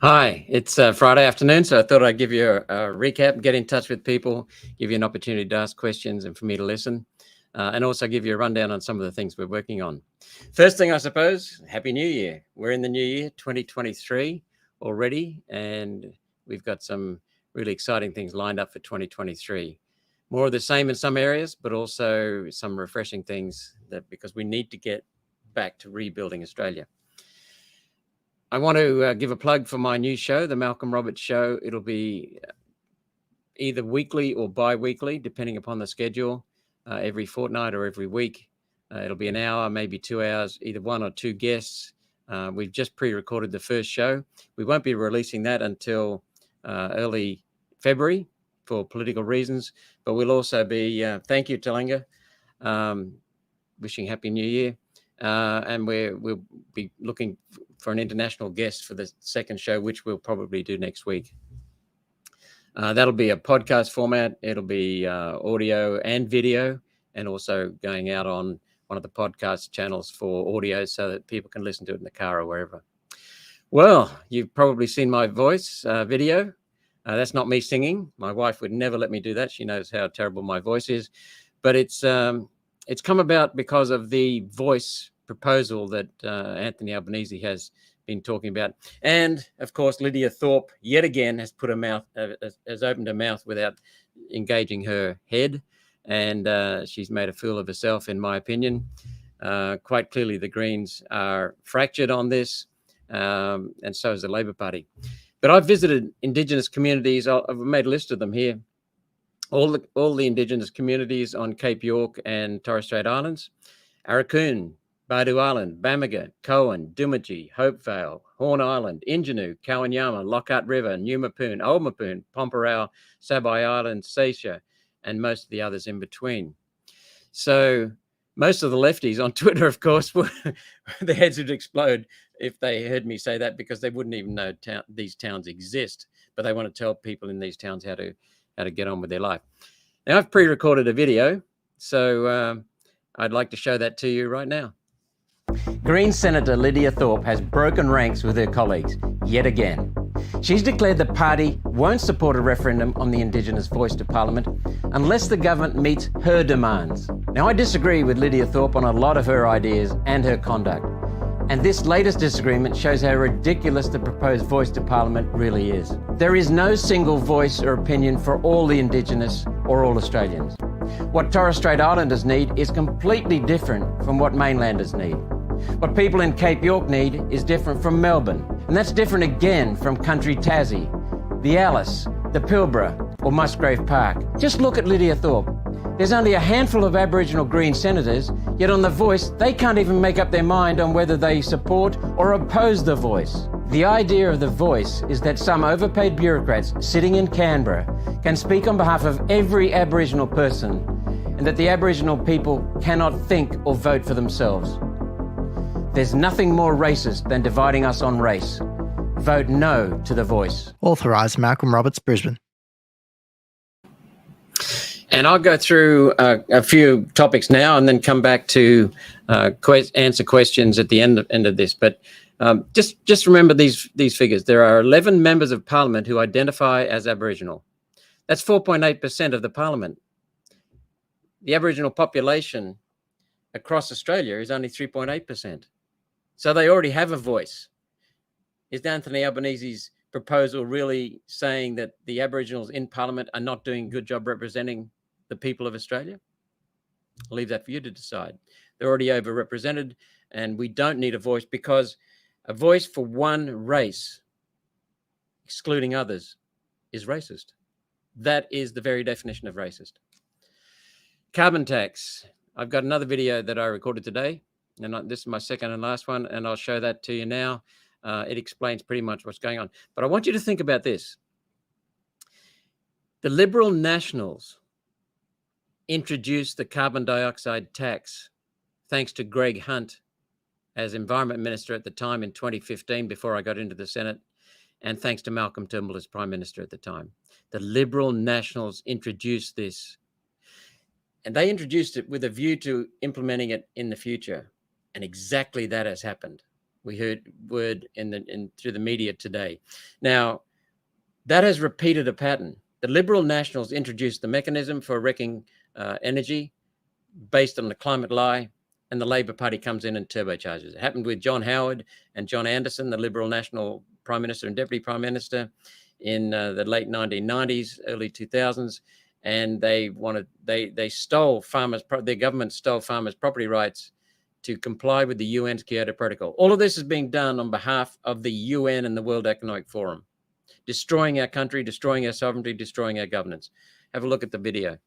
Hi, it's Friday afternoon, so I thought I'd give you a recap, get in touch with people, give you an opportunity to ask questions and for me to listen, and also give you a rundown on some of the things we're working on. First thing, I suppose, Happy New Year. We're in the new year, 2023 already, and we've got some really exciting things lined up for 2023. More of the same in some areas, but also some refreshing things because we need to get back to rebuilding Australia. I want to give a plug for my new show, The Malcolm Roberts Show. It'll be either weekly or bi-weekly, depending upon the schedule, every fortnight or every week. It'll be an hour, maybe 2 hours, either one or two guests. We've just pre-recorded the first show. We won't be releasing that until early February for political reasons, but we'll also be, thank you, Talanga, wishing Happy New Year. And we'll be looking for an international guest for the second show, which we'll probably do next week. That'll be a podcast format. It'll be audio and video, and also going out on one of the podcast channels for audio so that people can listen to it in the car or wherever. Well, you've probably seen my voice video. That's not me singing. My wife would never let me do that. She knows how terrible my voice is. But it's come about because of the voice proposal that Anthony Albanese has been talking about. And of course, Lydia Thorpe yet again has has opened her mouth without engaging her head. And she's made a fool of herself, in my opinion. Quite clearly, the Greens are fractured on this, and so is the Labor Party. But I've visited Indigenous communities. I've made a list of them here. All the Indigenous communities on Cape York and Torres Strait Islands: Arakoon, Badu Island, Bamaga, Cowan, Dumaji, Hopevale, Horn Island, Injinu, Kawanyama, Lockhart River, New Mapoon, Old Mapoon, Pomperau, Sabai Island, Seisha, and most of the others in between. So most of the lefties on Twitter, of course, their heads would explode if they heard me say that, because they wouldn't even know these towns exist, but they want to tell people in these towns how to get on with their life. Now, I've pre-recorded a video, so I'd like to show that to you right now. Green Senator Lydia Thorpe has broken ranks with her colleagues yet again. She's declared the party won't support a referendum on the Indigenous voice to Parliament unless the government meets her demands. Now, I disagree with Lydia Thorpe on a lot of her ideas and her conduct. And this latest disagreement shows how ridiculous the proposed voice to Parliament really is. There is no single voice or opinion for all the Indigenous or all Australians. What Torres Strait Islanders need is completely different from what mainlanders need. What people in Cape York need is different from Melbourne. And that's different again from country Tassie, the Alice, the Pilbara, or Musgrave Park. Just look at Lydia Thorpe. There's only a handful of Aboriginal Green senators, yet on the voice, they can't even make up their mind on whether they support or oppose the voice. The idea of the voice is that some overpaid bureaucrats sitting in Canberra can speak on behalf of every Aboriginal person, and that the Aboriginal people cannot think or vote for themselves. There's nothing more racist than dividing us on race. Vote no to the voice. Authorised, Malcolm Roberts, Brisbane. And I'll go through a few topics now and then come back to answer questions at the end of this. But just remember these figures. There are 11 members of Parliament who identify as Aboriginal. That's 4.8% of the Parliament. The Aboriginal population across Australia is only 3.8%. So they already have a voice. Is Anthony Albanese's proposal really saying that the Aboriginals in Parliament are not doing a good job representing the people of Australia? I'll leave that for you to decide. They're already overrepresented, and we don't need a voice, because a voice for one race, excluding others, is racist. That is the very definition of racist. Carbon tax. I've got another video that I recorded today, and this is my second and last one, and I'll show that to you now. It explains pretty much what's going on. But I want you to think about this. The Liberal Nationals introduced the carbon dioxide tax thanks to Greg Hunt as Environment Minister at the time in 2015, before I got into the Senate, and thanks to Malcolm Turnbull as Prime Minister at the time. The Liberal Nationals introduced this, and they introduced it with a view to implementing it in the future. And exactly that has happened. We heard word through the media today. Now, that has repeated a pattern. The Liberal Nationals introduced the mechanism for wrecking energy based on the climate lie, and the Labor Party comes in and turbocharges. It happened with John Howard and John Anderson, the Liberal National Prime Minister and Deputy Prime Minister in the late 1990s, early 2000s, and they stole their government stole farmers' property rights to comply with the UN's Kyoto Protocol. All of this is being done on behalf of the UN and the World Economic Forum, destroying our country, destroying our sovereignty, destroying our governance. Have a look at the video.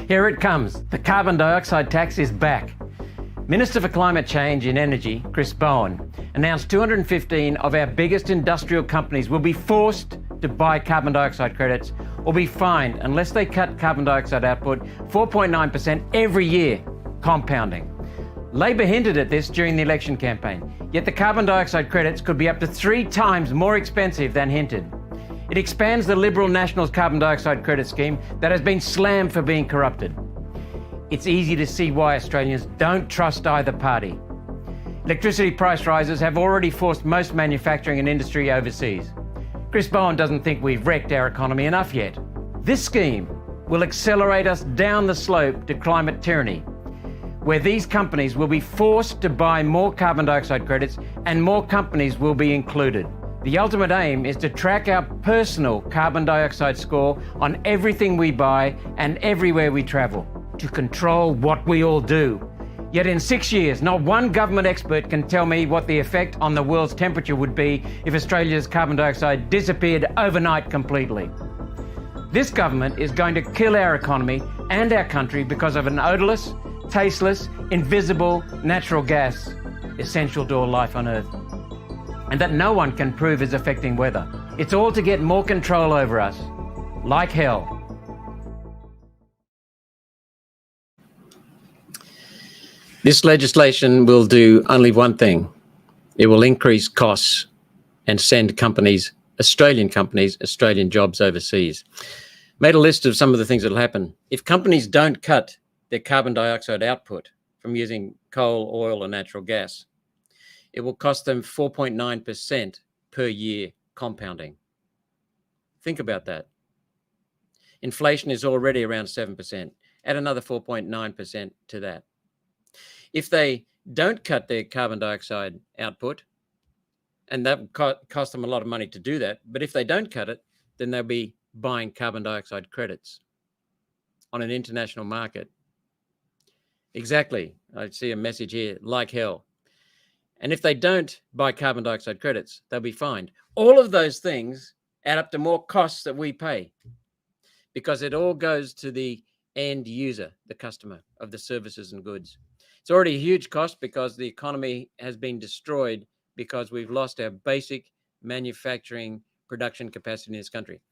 Here it comes. The carbon dioxide tax is back. Minister for Climate Change and Energy, Chris Bowen, announced 215 of our biggest industrial companies will be forced to buy carbon dioxide credits or be fined unless they cut carbon dioxide output 4.9% every year, compounding. Labor hinted at this during the election campaign, yet the carbon dioxide credits could be up to 3 times more expensive than hinted. It expands the Liberal Nationals carbon dioxide credit scheme that has been slammed for being corrupted. It's easy to see why Australians don't trust either party. Electricity price rises have already forced most manufacturing and industry overseas. Chris Bowen doesn't think we've wrecked our economy enough yet. This scheme will accelerate us down the slope to climate tyranny, where these companies will be forced to buy more carbon dioxide credits and more companies will be included. The ultimate aim is to track our personal carbon dioxide score on everything we buy and everywhere we travel, to control what we all do. Yet in 6 years, not one government expert can tell me what the effect on the world's temperature would be if Australia's carbon dioxide disappeared overnight completely. This government is going to kill our economy and our country because of an odorless, tasteless, invisible natural gas essential to all life on Earth, and that no one can prove is affecting weather. It's all to get more control over us, like hell. This legislation will do only one thing. It will increase costs and send companies, Australian jobs overseas. Made a list of some of the things that will happen. If companies don't cut their carbon dioxide output from using coal, oil, or natural gas, it will cost them 4.9% per year compounding. Think about that. Inflation is already around 7%. Add another 4.9% to that. If they don't cut their carbon dioxide output, and that will cost them a lot of money to do that, but if they don't cut it, then they'll be buying carbon dioxide credits on an international market. Exactly. I see a message here, like hell. And if they don't buy carbon dioxide credits, they'll be fined. All of those things add up to more costs that we pay because it all goes to the end user, the customer of the services and goods. It's already a huge cost because the economy has been destroyed because we've lost our basic manufacturing production capacity in this country.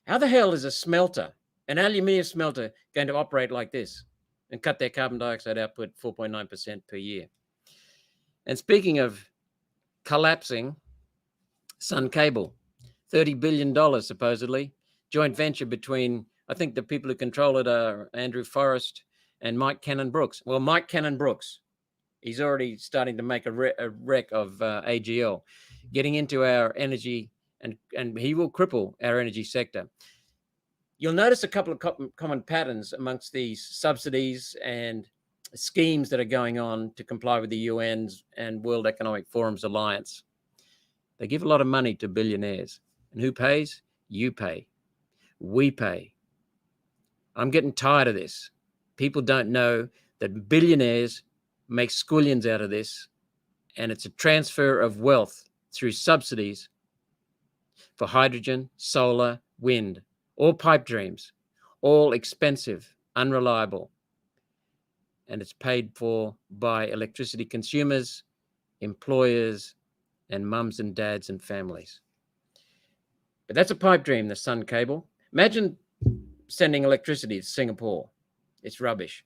How the hell is a smelter, an aluminium smelter, going to operate like this and cut their carbon dioxide output 4.9% per year? And speaking of collapsing, Sun Cable, $30 billion supposedly, joint venture between, I think the people who control it are Andrew Forrest and Mike Cannon-Brookes. Well, Mike Cannon-Brookes, he's already starting to make a wreck of AGL, getting into our energy, and he will cripple our energy sector. You'll notice a couple of common patterns amongst these subsidies and schemes that are going on to comply with the UN's and World Economic Forum's alliance. They give a lot of money to billionaires. And who pays? You pay. We pay. I'm getting tired of this. People don't know that billionaires make squillions out of this, and it's a transfer of wealth through subsidies for hydrogen, solar, wind, all pipe dreams, all expensive, unreliable, and it's paid for by electricity consumers, employers, and mums and dads and families. But that's a pipe dream, the Sun Cable. Imagine sending electricity to Singapore. It's rubbish.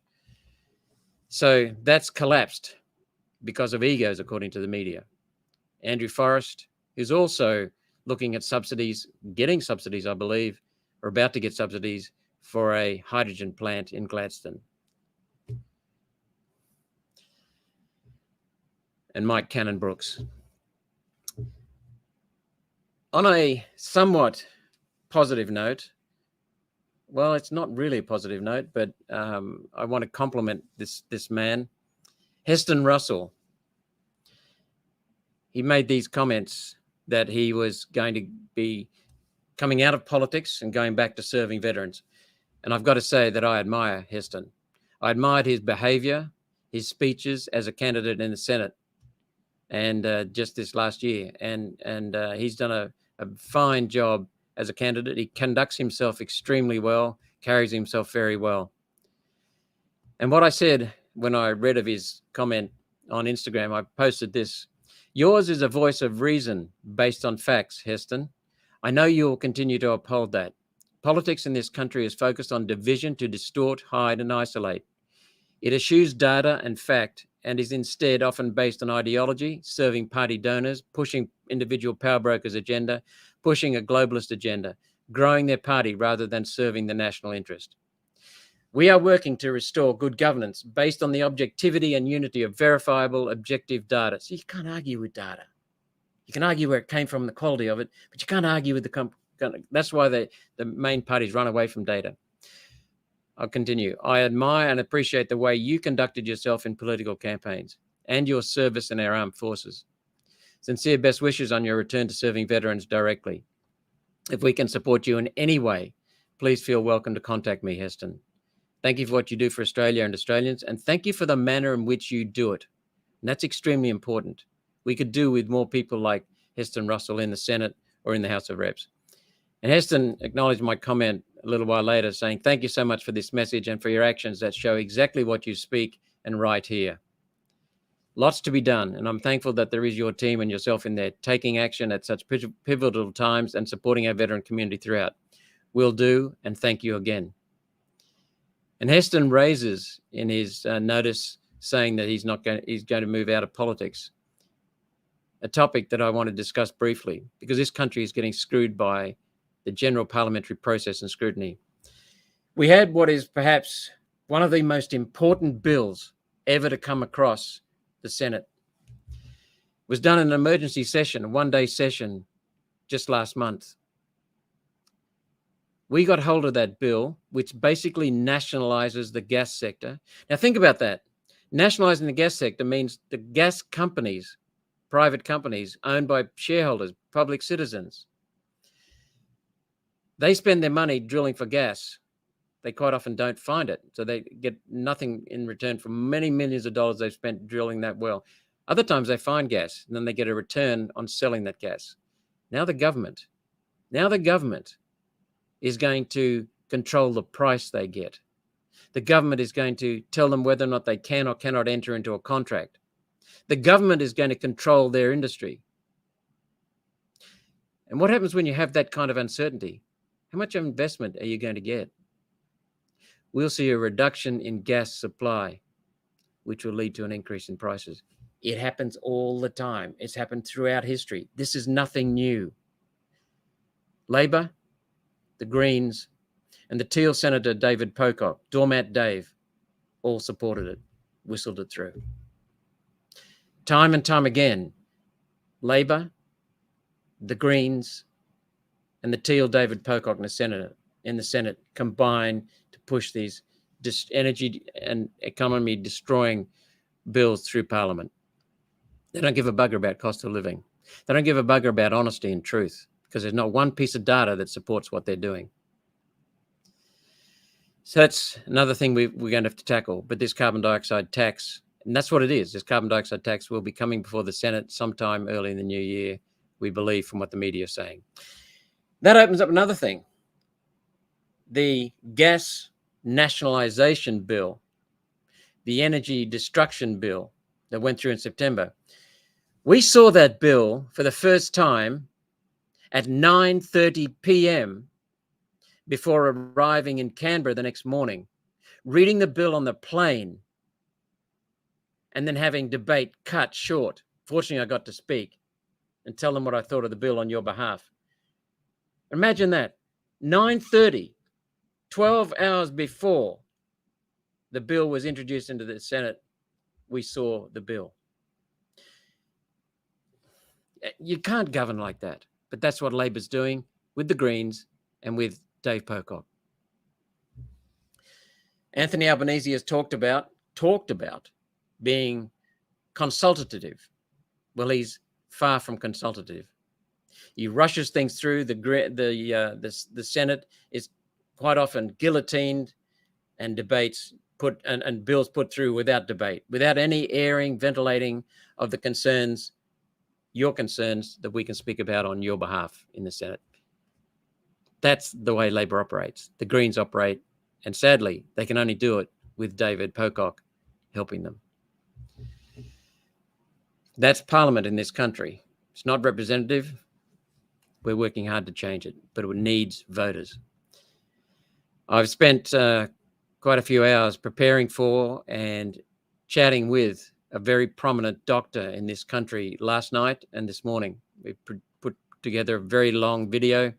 So that's collapsed because of egos, according to the media. Andrew Forrest is also looking at subsidies, getting subsidies, I believe, or about to get subsidies for a hydrogen plant in Gladstone. and Mike Cannon-Brookes. On a somewhat positive note, well, it's not really a positive note, but I want to compliment this man, Heston Russell. He made these comments that he was going to be coming out of politics and going back to serving veterans. And I've got to say that I admire Heston. I admired his behavior, his speeches as a candidate in the Senate, and just this last year. And he's done a fine job as a candidate. He conducts himself extremely well, carries himself very well. And what I said when I read of his comment on Instagram, I posted this: "Yours is a voice of reason based on facts, Heston. I know you will continue to uphold that. Politics in this country is focused on division to distort, hide, and isolate. It eschews data and fact and is instead often based on ideology, serving party donors, pushing individual power brokers' agenda, pushing a globalist agenda, growing their party rather than serving the national interest. We are working to restore good governance based on the objectivity and unity of verifiable, objective data." So you can't argue with data. You can argue where it came from, the quality of it, but you can't argue with that's why the main parties run away from data. I'll continue. "I admire and appreciate the way you conducted yourself in political campaigns and your service in our armed forces. Sincere best wishes on your return to serving veterans directly. If we can support you in any way, please feel welcome to contact me, Heston. Thank you for what you do for Australia and Australians, and thank you for the manner in which you do it. And that's extremely important. We could do with more people like Heston Russell in the Senate or in the House of Reps." And Heston acknowledged my comment a little while later, saying, "Thank you so much for this message and for your actions that show exactly what you speak and write here. Lots to be done, and I'm thankful that there is your team and yourself in there taking action at such pivotal times and supporting our veteran community throughout. Will do, and thank you again." And Heston raises in his notice saying that he's going to move out of politics, a topic that I want to discuss briefly, because this country is getting screwed by the general parliamentary process and scrutiny. We had what is perhaps one of the most important bills ever to come across the Senate. It was done in an emergency session, a one-day session, just last month. We got hold of that bill, which basically nationalizes the gas sector. Now think about that. Nationalizing the gas sector means the gas companies, private companies owned by shareholders, public citizens, they spend their money drilling for gas. They quite often don't find it. So they get nothing in return for many millions of dollars they've spent drilling that well. Other times they find gas and then they get a return on selling that gas. Now the government is going to control the price they get. The government is going to tell them whether or not they can or cannot enter into a contract. The government is going to control their industry. And what happens when you have that kind of uncertainty? How much investment are you going to get? We'll see a reduction in gas supply, which will lead to an increase in prices. It happens all the time. It's happened throughout history. This is nothing new. Labor, the Greens, and the Teal Senator David Pocock, Doormat Dave, all supported it, whistled it through. Time and time again, Labor, the Greens, and the Teal David Pocock in the Senate combine to push these energy and economy destroying bills through Parliament. They don't give a bugger about cost of living. They don't give a bugger about honesty and truth, because there's not one piece of data that supports what they're doing. So that's another thing we're going to have to tackle. But this carbon dioxide tax, and that's what it is. This carbon dioxide tax will be coming before the Senate sometime early in the new year, we believe, from what the media is saying. That opens up another thing. The gas nationalization bill, the energy destruction bill that went through in September. We saw that bill for the first time at 9:30 p.m. before arriving in Canberra the next morning, reading the bill on the plane, and then having debate cut short. Fortunately, I got to speak and tell them what I thought of the bill on your behalf. Imagine that, 9:30, 12 hours before the bill was introduced into the Senate, we saw the bill. You can't govern like that. But that's what Labor's doing with the Greens and with Dave Pocock. Anthony Albanese has talked about being consultative. Well, he's far from consultative. He rushes things through. The Senate is quite often guillotined, and debates and bills put through without debate, without any airing, ventilating of the concerns, your concerns that we can speak about on your behalf in the Senate. That's the way Labor operates. The Greens operate, and sadly, they can only do it with David Pocock helping them. That's Parliament in this country. It's not representative. We're working hard to change it, but it needs voters. I've spent quite a few hours preparing for and chatting with a very prominent doctor in this country last night and this morning. We put together a very long video.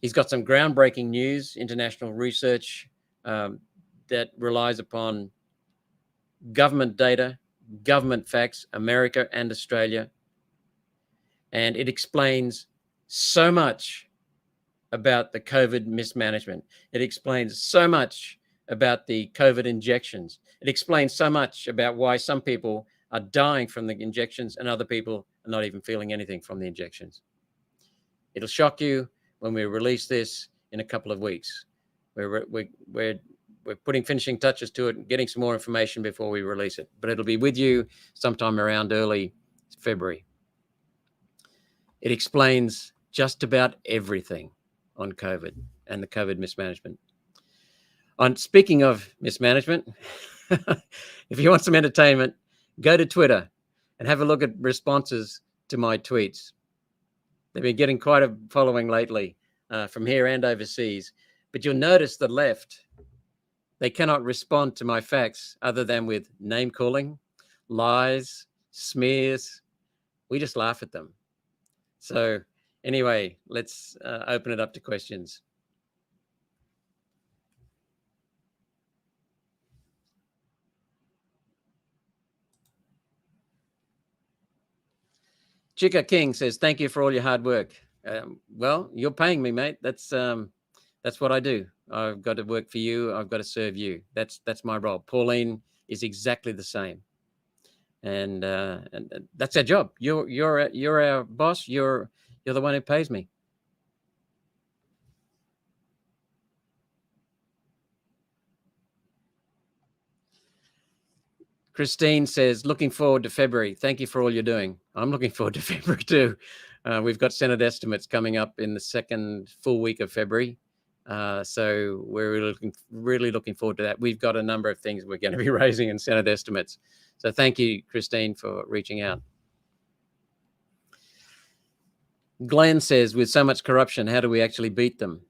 He's got some groundbreaking news, international research that relies upon government data, government facts, America and Australia. And it explains so much about the COVID mismanagement. It explains so much about the COVID injections. It explains so much about why some people are dying from the injections and other people are not even feeling anything from the injections. It'll shock you when we release this in a couple of weeks. We're putting finishing touches to it and getting some more information before we release it, but it'll be with you sometime around early February. It explains just about everything on COVID and the COVID mismanagement. On speaking of mismanagement, if you want some entertainment, go to Twitter and have a look at responses to my tweets. They've been getting quite a following lately from here and overseas. But you'll notice the left, they cannot respond to my facts other than with name calling, lies, smears. We just laugh at them. So anyway, let's open it up to questions. Chica King says, thank you for all your hard work. Well, you're paying me, mate. That's what I do. I've got to work for you. I've got to serve you. That's my role. Pauline is exactly the same. And that's our job. You're our boss. You're the one who pays me. Christine says, looking forward to February. Thank you for all you're doing. I'm looking forward to February too. We've got Senate estimates coming up in the second full week of February. So we're really looking forward to that. We've got a number of things we're going to be raising in Senate estimates. So thank you, Christine, for reaching out. Glenn says, with so much corruption, how do we actually beat them?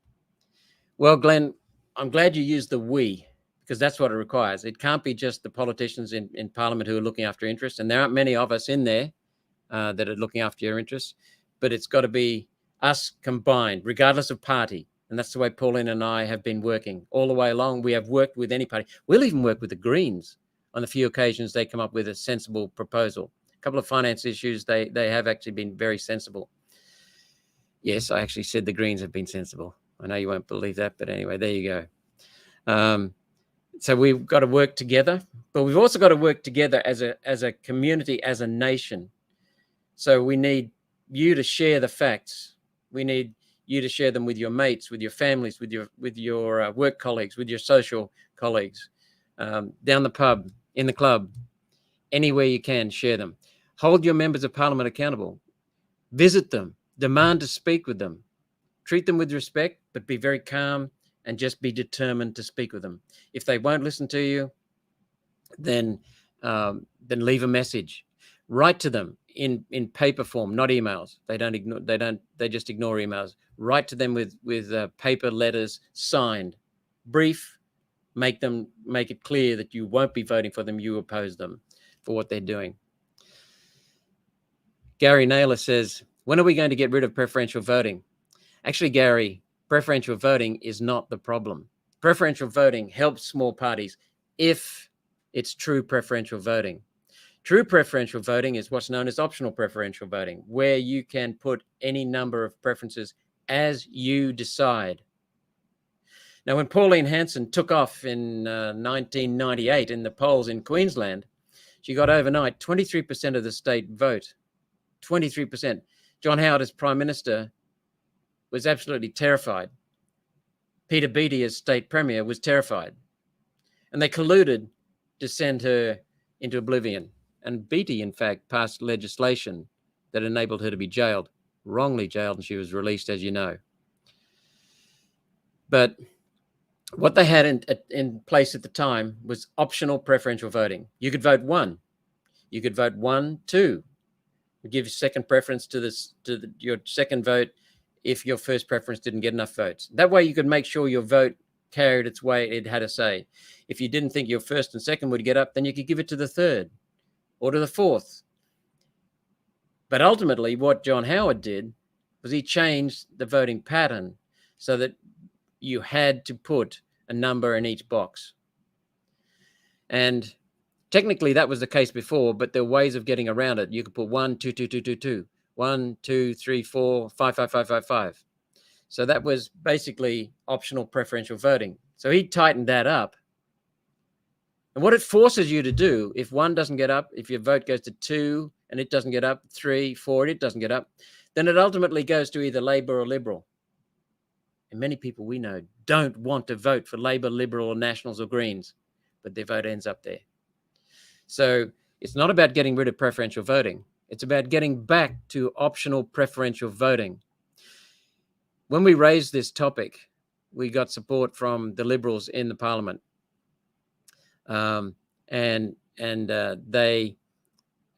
Well, Glenn, I'm glad you used the we, because that's what it requires. It can't be just the politicians in Parliament who are looking after interests, and there aren't many of us in there that are looking after your interests, but it's got to be us combined, regardless of party. And that's the way Pauline and I have been working all the way along. We have worked with any party. We'll even work with the Greens on the few occasions they come up with a sensible proposal. A couple of finance issues, they have actually been very sensible. Yes, I actually said the Greens have been sensible. I know you won't believe that, but anyway, there you go. So we've got to work together, but we've also got to work together as a community, as a nation. So we need you to share the facts. We need you to share them with your mates, with your families, with your work colleagues, with your social colleagues, down the pub, in the club, anywhere you can, share them. Hold your members of Parliament accountable. Visit them. Demand to speak with them. Treat them with respect, but be very calm and just be determined to speak with them. If they won't listen to you, then leave a message. Write to them in paper form, not emails. They just ignore emails. Write to them with paper letters signed, brief. Make it clear that you won't be voting for them. You oppose them for what they're doing. Gary Naylor says, when are we going to get rid of preferential voting? Actually, Gary, preferential voting is not the problem. Preferential voting helps small parties if it's true preferential voting. True preferential voting is what's known as optional preferential voting, where you can put any number of preferences as you decide. Now, when Pauline Hanson took off in 1998 in the polls in Queensland, she got overnight 23% of the state vote. 23%. John Howard, as Prime Minister, was absolutely terrified. Peter Beattie, as State Premier, was terrified. And they colluded to send her into oblivion. And Beattie, in fact, passed legislation that enabled her to be jailed, wrongly jailed, and she was released, as you know. But what they had in place at the time was optional preferential voting. You could vote one. You could vote 1, 2. Give second preference to your second vote if your first preference didn't get enough votes. That way you could make sure your vote carried its way, it had a say. If you didn't think your first and second would get up, then you could give it to the third or to the fourth. But ultimately, what John Howard did was he changed the voting pattern so that you had to put a number in each box. And technically, that was the case before, but there are ways of getting around it. You could put 1, 2, 2, 2, 2, 2, 1, 2, 3, 4, 5, 5, 5, 5, 5. So that was basically optional preferential voting. So he tightened that up. And what it forces you to do, if 1 doesn't get up, if your vote goes to 2 and it doesn't get up, 3, 4, and it doesn't get up, then it ultimately goes to either Labor or Liberal. And many people we know don't want to vote for Labor, Liberal, or Nationals or Greens, but their vote ends up there. So it's not about getting rid of preferential voting. It's about getting back to optional preferential voting. When we raised this topic, we got support from the Liberals in the Parliament. And they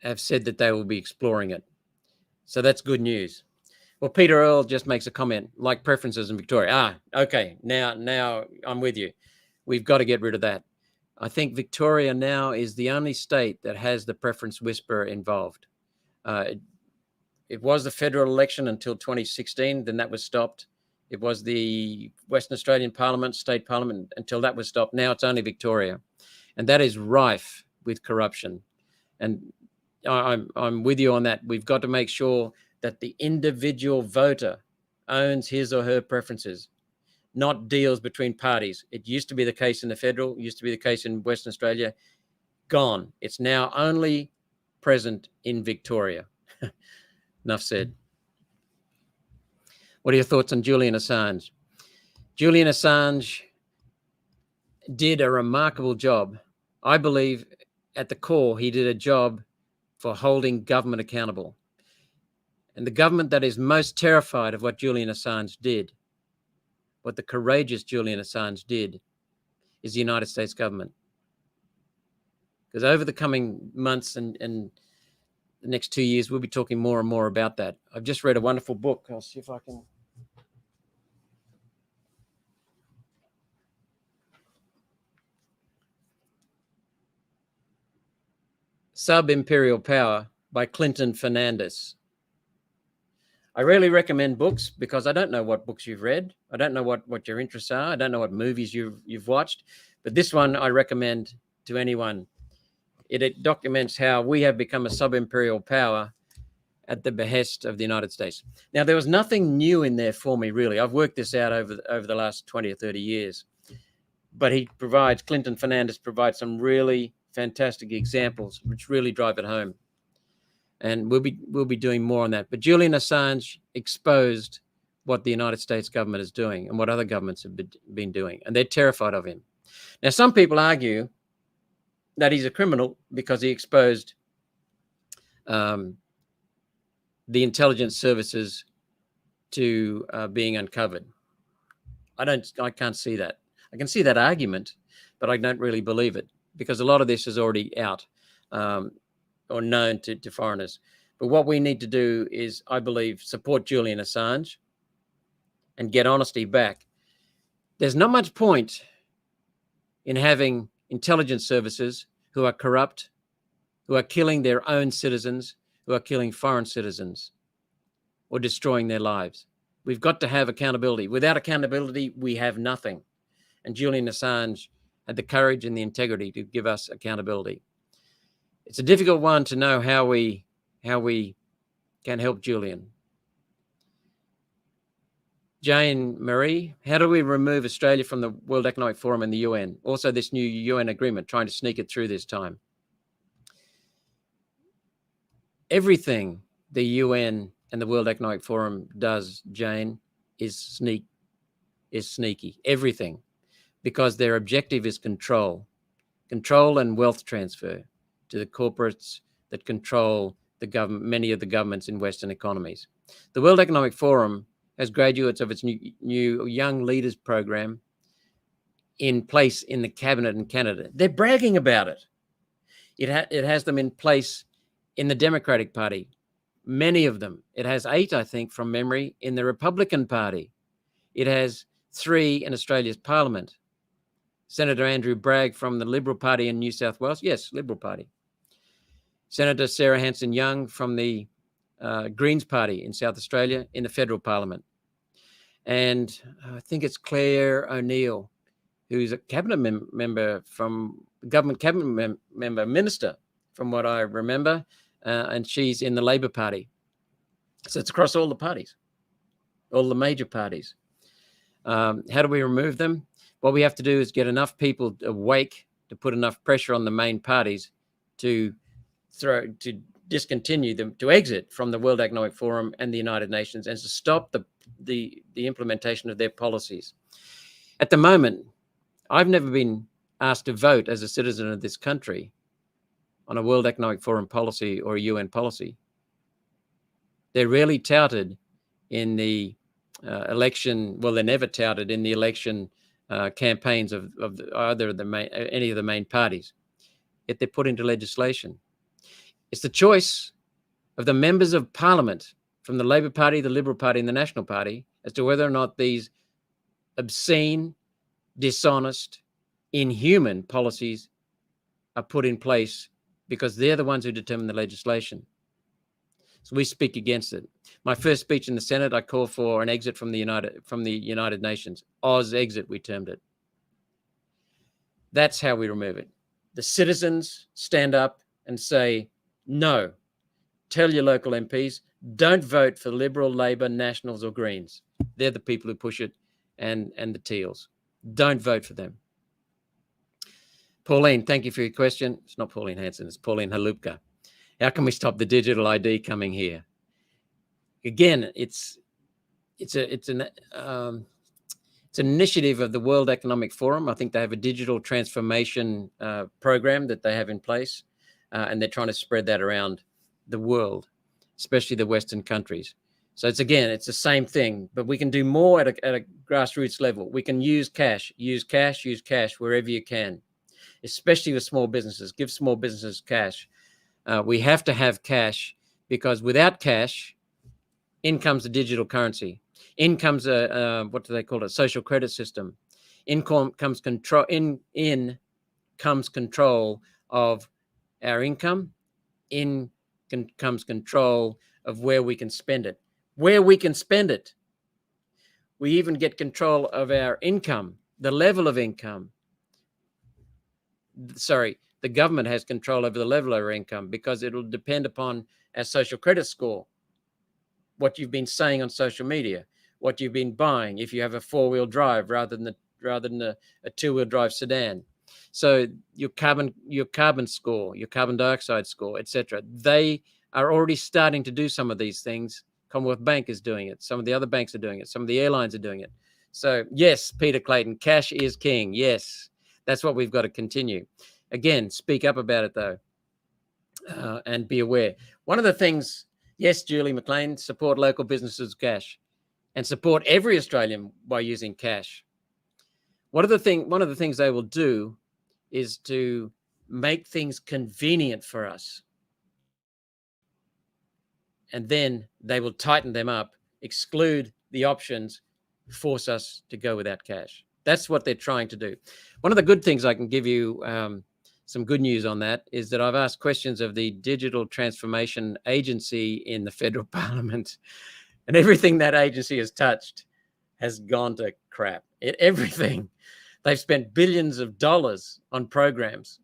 have said that they will be exploring it. So that's good news. Well, Peter Earle just makes a comment, like preferences in Victoria. Okay, now I'm with you. We've got to get rid of that. I think Victoria now is the only state that has the preference whisperer involved. It was the federal election until 2016, then that was stopped. It was the Western Australian Parliament, state parliament, until that was stopped. Now it's only Victoria. And that is rife with corruption. And I'm with you on that. We've got to make sure that the individual voter owns his or her preferences, not deals between parties. It used to be the case in the federal, used to be the case in Western Australia. Gone. It's now only present in Victoria. Enough said. What are your thoughts on Julian Assange? Julian Assange did a remarkable job. I believe at the core, he did a job for holding government accountable. And the government that is most terrified of what Julian Assange did, what the courageous Julian Assange did, is the United States government. Because over the coming months and the next 2 years, we'll be talking more and more about that. I've just read a wonderful book. I'll see if I can. Sub-Imperial Power by Clinton Fernandez. I rarely recommend books because I don't know what books you've read. I don't know what your interests are. I don't know what movies you've watched. But this one I recommend to anyone. It documents how we have become a sub-imperial power at the behest of the United States. Now, there was nothing new in there for me, really. I've worked this out over the last 20 or 30 years. But Clinton Fernandez provides some really fantastic examples which really drive it home. And we'll be doing more on that. But Julian Assange exposed what the United States government is doing and what other governments have been doing. And they're terrified of him. Now, some people argue that he's a criminal because he exposed the intelligence services to being uncovered. I can't see that. I can see that argument, but I don't really believe it because a lot of this is already out. Or known to foreigners. But what we need to do is, I believe, support Julian Assange and get honesty back. There's not much point in having intelligence services who are corrupt, who are killing their own citizens, who are killing foreign citizens or destroying their lives. We've got to have accountability. Without accountability, we have nothing. And Julian Assange had the courage and the integrity to give us accountability. It's a difficult one to know how we can help Julian. Jane Marie, how do we remove Australia from the World Economic Forum and the UN? Also, this new UN agreement, trying to sneak it through this time. Everything the UN and the World Economic Forum does, Jane, is sneaky. Everything, because their objective is control and wealth transfer to the corporates that control the government, many of the governments in Western economies. The World Economic Forum has graduates of its new Young Leaders program in place in the cabinet in Canada. They're bragging about it. It has them in place in the Democratic Party, many of them. It has 8, I think, from memory, in the Republican Party. It has 3 in Australia's Parliament. Senator Andrew Bragg from the Liberal Party in New South Wales. Yes, Liberal Party. Senator Sarah Hanson-Young from the Greens Party in South Australia in the federal parliament. And I think it's Claire O'Neill, who's a cabinet member from government cabinet minister, from what I remember, and she's in the Labor Party. So it's across all the parties, all the major parties. How do we remove them? What we have to do is get enough people awake to put enough pressure on the main parties to discontinue them, to exit from the World Economic Forum and the United Nations, and to stop the implementation of their policies. At the moment, I've never been asked to vote as a citizen of this country on a World Economic Forum policy or a UN policy. They're rarely touted in the election. Well, they're never touted in the election campaigns of any of the main parties. Yet they're put into legislation. It's the choice of the members of Parliament from the Labor Party, the Liberal Party, and the National Party as to whether or not these obscene, dishonest, inhuman policies are put in place, because they're the ones who determine the legislation. So we speak against it. My first speech in the Senate, I called for an exit from the United Nations. Oz exit, we termed it. That's how we remove it. The citizens stand up and say, no. Tell your local MPs, don't vote for Liberal, Labor, Nationals, or Greens. They're the people who push it, and the Teals. Don't vote for them. Pauline, thank you for your question. It's not Pauline Hanson, it's Pauline Halupka. How can we stop the digital ID coming here? Again, it's an initiative of the World Economic Forum. I think they have a digital transformation program that they have in place, and they're trying to spread that around the world, especially the Western countries. So it's the same thing, but we can do more at a grassroots level. We can use cash wherever you can, especially with small businesses. Give small businesses cash. We have to have cash, because without cash, in comes the digital currency. In comes what do they call it? Social credit system. In comes control of our income. In comes control of where we can spend it. Where we can spend it. We even get control of our income, the level of income. Sorry, the government has control over the level of our income, because it'll depend upon our social credit score, what you've been saying on social media, what you've been buying, if you have a 4-wheel drive rather than a 2-wheel drive sedan. So your carbon score, your carbon dioxide score, etc. They are already starting to do some of these things. Commonwealth Bank is doing it. Some of the other banks are doing it. Some of the airlines are doing it. So yes, Peter Clayton, cash is king. Yes, that's what we've got to continue. Again, speak up about it though, and be aware. One of the things, yes, Julie McLean, support local businesses cash, and support every Australian by using cash. One of the things they will do is to make things convenient for us. And then they will tighten them up, exclude the options, force us to go without cash. That's what they're trying to do. One of the good things, I can give you some good news on that, is that I've asked questions of the Digital Transformation Agency in the federal parliament, and everything that agency has touched has gone to crap. Everything. They've spent billions of dollars on programs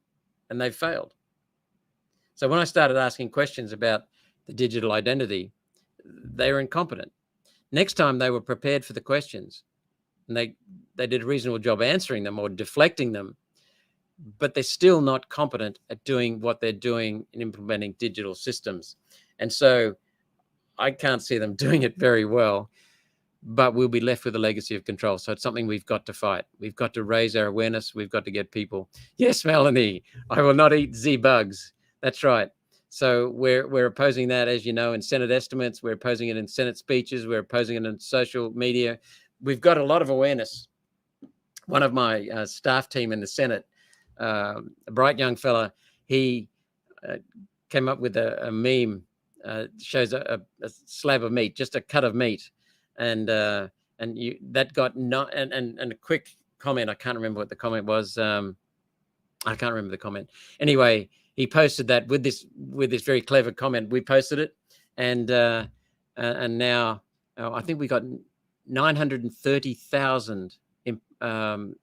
and they've failed. So when I started asking questions about the digital identity, they were incompetent. Next time they were prepared for the questions, and they did a reasonable job answering them or deflecting them, but they're still not competent at doing what they're doing in implementing digital systems. And so I can't see them doing it very well, but we'll be left with a legacy of control. So it's something we've got to fight. We've got to raise our awareness. We've got to get people. Yes, Melanie, I will not eat Z-bugs. That's right. So we're opposing that, as you know, in Senate estimates. We're opposing it in Senate speeches. We're opposing it in social media. We've got a lot of awareness. One of my staff team in the Senate, a bright young fella, he came up with a meme, shows a slab of meat, just a cut of meat. And a quick comment. I can't remember what the comment was. I can't remember the comment. Anyway, he posted that with this very clever comment. We posted it, and now I think we got 930,000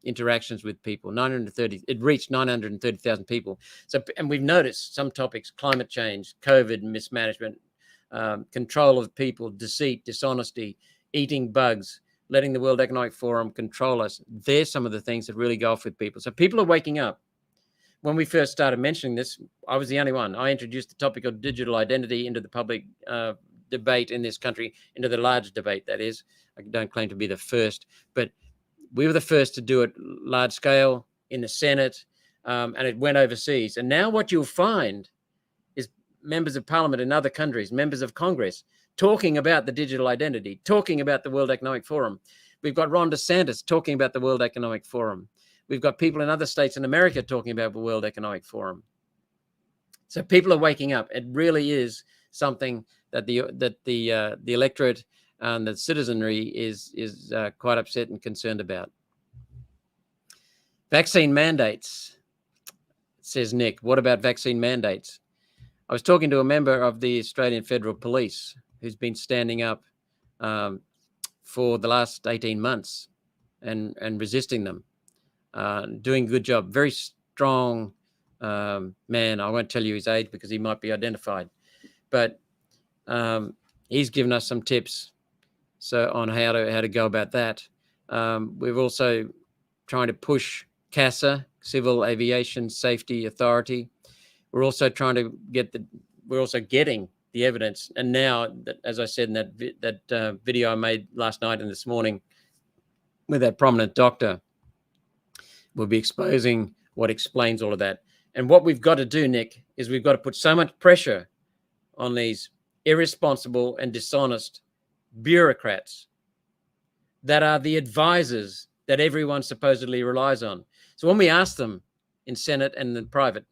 interactions with people. 930. It reached 930,000 people. So, and we've noticed some topics: climate change, COVID, mismanagement, control of people, deceit, dishonesty, eating bugs, letting the World Economic Forum control us. They're some of the things that really go off with people. So people are waking up. When we first started mentioning this, I was the only one. I introduced the topic of digital identity into the public debate in this country, into the large debate, that is. I don't claim to be the first, but we were the first to do it large scale in the Senate, and it went overseas. And now what you'll find is members of parliament in other countries, members of Congress, talking about the digital identity, talking about the World Economic Forum. We've got Ron DeSantis talking about the World Economic Forum. We've got people in other states in America talking about the World Economic Forum. So people are waking up. It really is something that the electorate and the citizenry is quite upset and concerned about. Vaccine mandates, says Nick. What about vaccine mandates? I was talking to a member of the Australian Federal Police who's been standing up for the last 18 months and resisting them, doing a good job. Very strong man. I won't tell you his age because he might be identified, but he's given us some tips on how to go about that. We're also trying to push CASA, Civil Aviation Safety Authority. We're also trying to we're also getting the evidence. And now, as I said in that video I made last night and this morning with that prominent doctor, we'll be exposing what explains all of that. And what we've got to do, Nick, is we've got to put so much pressure on these irresponsible and dishonest bureaucrats that are the advisors that everyone supposedly relies on. So when we ask them in Senate and in private,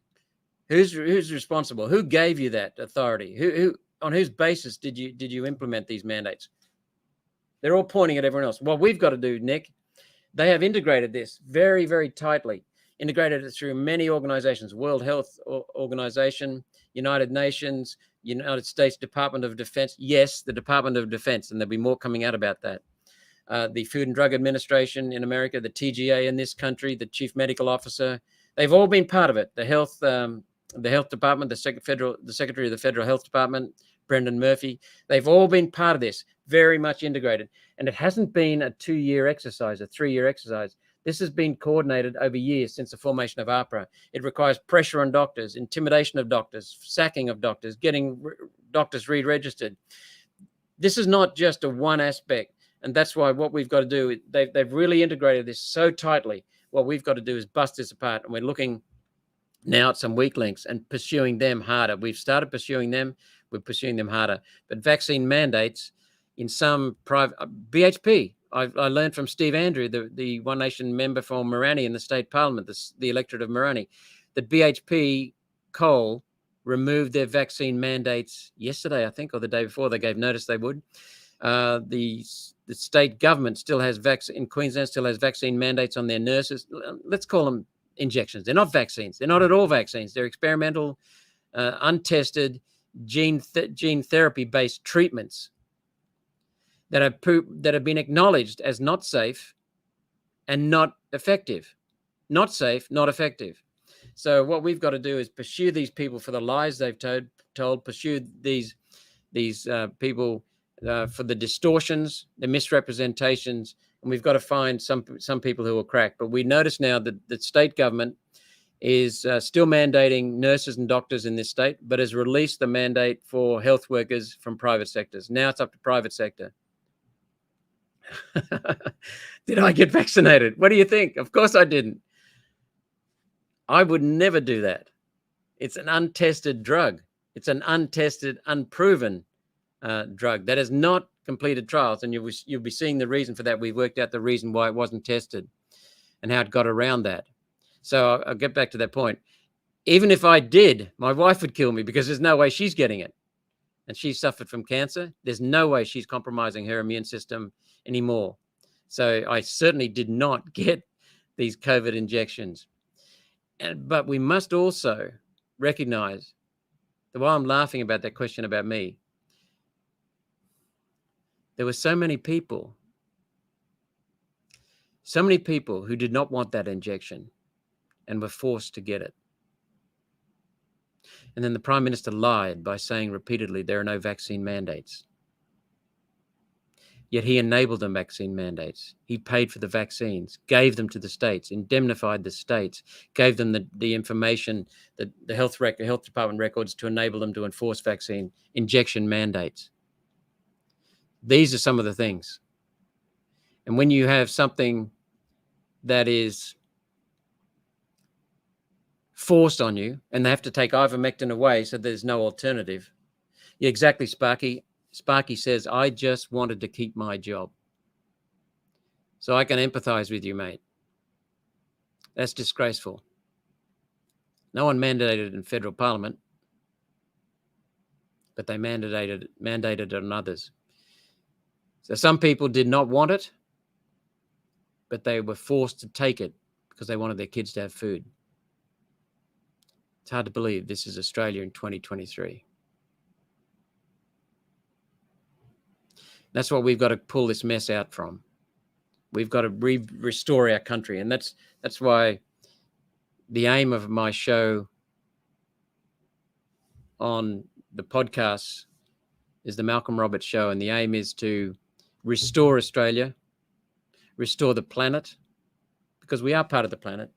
who's responsible? Who gave you that authority? Who on whose basis did you implement these mandates? They're all pointing at everyone else. What we've got to do, Nick, they have integrated this very, very tightly, integrated it through many organizations: World Health Organization, United Nations, United States Department of Defense. Yes, the Department of Defense, and there'll be more coming out about that. The Food and Drug Administration in America, the TGA in this country, the Chief Medical Officer. They've all been part of it. The Health Department, the Secretary of the Federal Health Department, Brendan Murphy. They've all been part of this, very much integrated. And it hasn't been a 2-year exercise, a 3-year exercise. This has been coordinated over years since the formation of AHPRA. It requires pressure on doctors, intimidation of doctors, sacking of doctors, getting doctors re-registered. This is not just a one aspect. And that's why what we've got to do, they've really integrated this so tightly. What we've got to do is bust this apart. And we're looking now at some weak links and pursuing them harder. We've started pursuing them. We're pursuing them harder. But vaccine mandates in some private, BHP, I learned from Steve Andrew, the One Nation member from Morani in the state parliament, the electorate of Morani, that BHP Coal removed their vaccine mandates yesterday, I think, or the day before. They gave notice they would. The state government still has in Queensland still has vaccine mandates on their nurses. Let's call them injections. They're not vaccines. They're not at all vaccines. They're experimental, untested gene therapy based treatments that have been acknowledged as not safe and not effective. Not safe, not effective. So what we've got to do is pursue these people for the lies they've told, pursue these people for the distortions, the misrepresentations, and we've got to find some people who will crack. But we notice now that the state government is still mandating nurses and doctors in this state, but has released the mandate for health workers from private sectors. Now it's up to private sector. Did I get vaccinated? What do you think? Of course I didn't. I would never do that. It's an untested drug. It's an untested, unproven drug that has not completed trials, and you'll be seeing the reason for that. We've worked out the reason why it wasn't tested and how it got around that. So I'll get back to that point. Even if I did, my wife would kill me because there's no way she's getting it. And she suffered from cancer. There's no way she's compromising her immune system anymore. So I certainly did not get these COVID injections. But we must also recognize that while I'm laughing about that question about me, there were so many people who did not want that injection and were forced to get it. And then the Prime Minister lied by saying repeatedly there are no vaccine mandates. Yet he enabled the vaccine mandates. He paid for the vaccines, gave them to the states, indemnified the states, gave them the information, the health department records to enable them to enforce vaccine injection mandates. These are some of the things. And when you have something that is forced on you and they have to take ivermectin away so there's no alternative. Yeah, exactly, Sparky. Sparky says, I just wanted to keep my job. So I can empathize with you, mate. That's disgraceful. No one mandated it in federal parliament, but they mandated it on others. So some people did not want it, but they were forced to take it because they wanted their kids to have food. It's hard to believe this is Australia in 2023. That's what we've got to pull this mess out from. We've got to restore our country. And that's why the aim of my show on the podcast is the Malcolm Roberts Show. And the aim is to restore Australia, restore the planet, because we are part of the planet,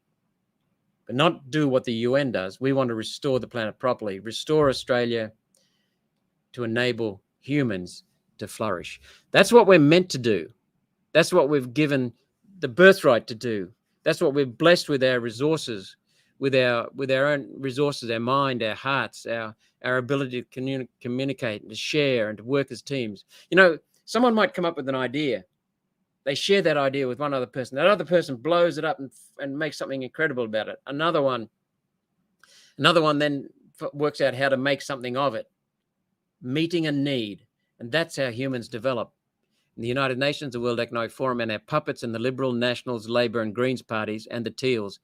but not do what the UN does. We want to restore the planet properly, restore Australia to enable humans to flourish. That's what we're meant to do. That's what we've given the birthright to do. That's what we're blessed with, our resources, with our own resources, our mind, our hearts, our ability to communicate and to share and to work as teams. You know, someone might come up with an idea. They share that idea with one other person. That other person blows it up and makes something incredible about it. Another one then works out how to make something of it, meeting a need. And that's how humans develop. In the United Nations, the World Economic Forum, and our puppets in the Liberal, Nationals, Labor and Greens parties and the Teals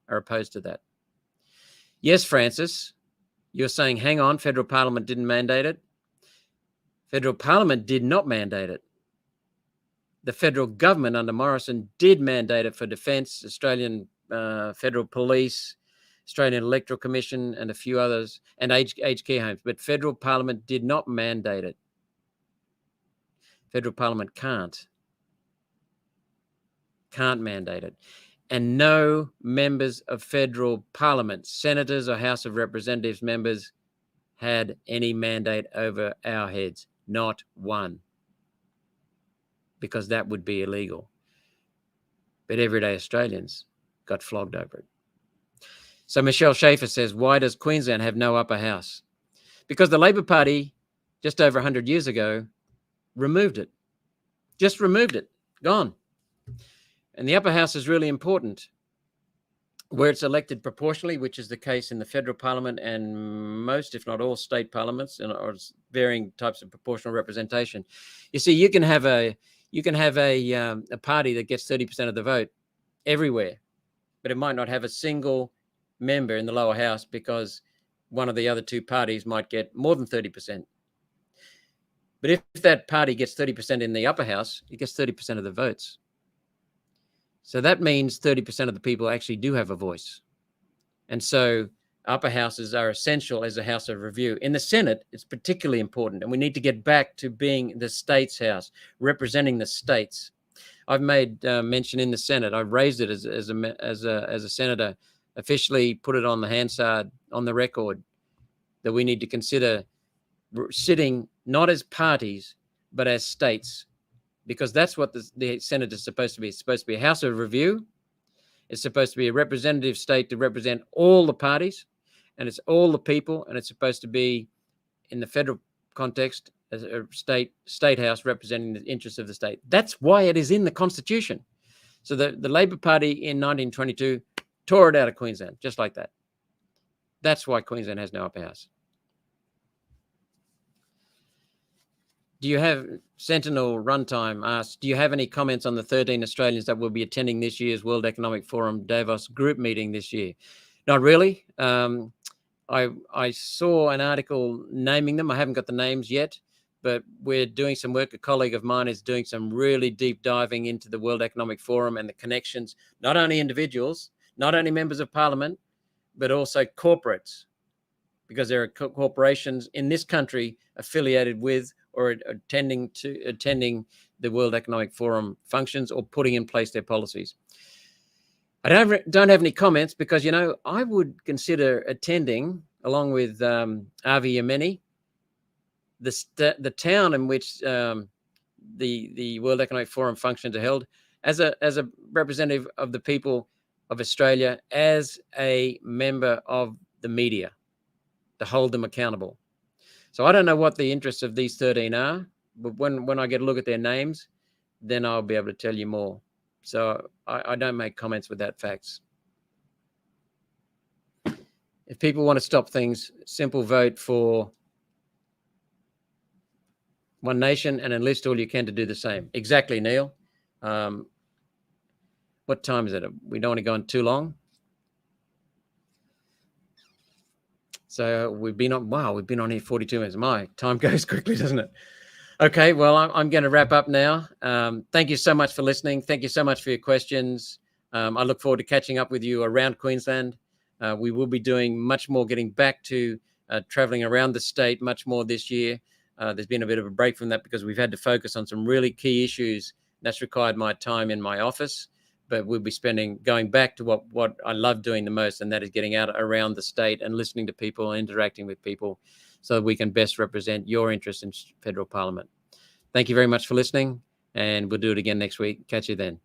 are opposed to that. Yes, Francis, you're saying, hang on, federal parliament didn't mandate it. Federal parliament did not mandate it. The federal government under Morrison did mandate it for defence, Australian Federal Police, Australian Electoral Commission, and a few others, and aged care homes. But federal parliament did not mandate it. Federal parliament can't mandate it. And no members of federal parliament, senators or House of Representatives members, had any mandate over our heads. Not one. Because that would be illegal. But everyday Australians got flogged over it. So Michelle Schaefer says, why does Queensland have no upper house? Because the Labor Party, just over 100 years ago, removed it. Just removed it. Gone. And the upper house is really important. Where it's elected proportionally, which is the case in the federal parliament and most, if not all, state parliaments, or varying types of proportional representation. You see, you can have a party that gets 30% of the vote everywhere, but it might not have a single member in the lower house because one of the other two parties might get more than 30%. But if that party gets 30% in the upper house, it gets 30% of the votes. So that means 30% of the people actually do have a voice. And so upper houses are essential as a house of review. In the Senate, it's particularly important, and we need to get back to being the state's house, representing the states. I've made mention in the Senate. I've raised it as a senator, officially put it on the Hansard, on the record, that we need to consider sitting not as parties, but as states, because that's what the Senate is supposed to be. It's supposed to be a house of review. It's supposed to be a representative state to represent all the parties, and it's all the people, and it's supposed to be, in the federal context, as a state house representing the interests of the state. That's why it is in the Constitution. So the Labor Party in 1922 tore it out of Queensland, just like that. That's why Queensland has no upper house. Do you have, Sentinel Runtime asked, do you have any comments on the 13 Australians that will be attending this year's World Economic Forum Davos group meeting this year? Not really. I saw an article naming them. I haven't got the names yet, but we're doing some work. A colleague of mine is doing some really deep diving into the World Economic Forum and the connections, not only individuals, not only members of parliament, but also corporates, because there are corporations in this country affiliated with or attending the World Economic Forum functions or putting in place their policies. I don't have any comments because, you know, I would consider attending, along with Avi Yemeni, the town in which the World Economic Forum functions are held, as a representative of the people of Australia, as a member of the media, to hold them accountable. So I don't know what the interests of these 13 are, but when I get a look at their names, then I'll be able to tell you more. So I don't make comments without facts. If people want to stop things, simple vote for One Nation and enlist all you can to do the same. Exactly, Neil. What time is it? We don't want to go on too long. So we've been on here 42 minutes. My time goes quickly, doesn't it? Okay, well, I'm going to wrap up now. Thank you so much for listening. Thank you so much for your questions. I look forward to catching up with you around Queensland. We will be doing much more, getting back to traveling around the state much more this year. There's been a bit of a break from that because we've had to focus on some really key issues. That's required my time in my office. But we'll be going back to what I love doing the most, and that is getting out around the state and listening to people and interacting with people so that we can best represent your interests in federal parliament. Thank you very much for listening, and we'll do it again next week. Catch you then.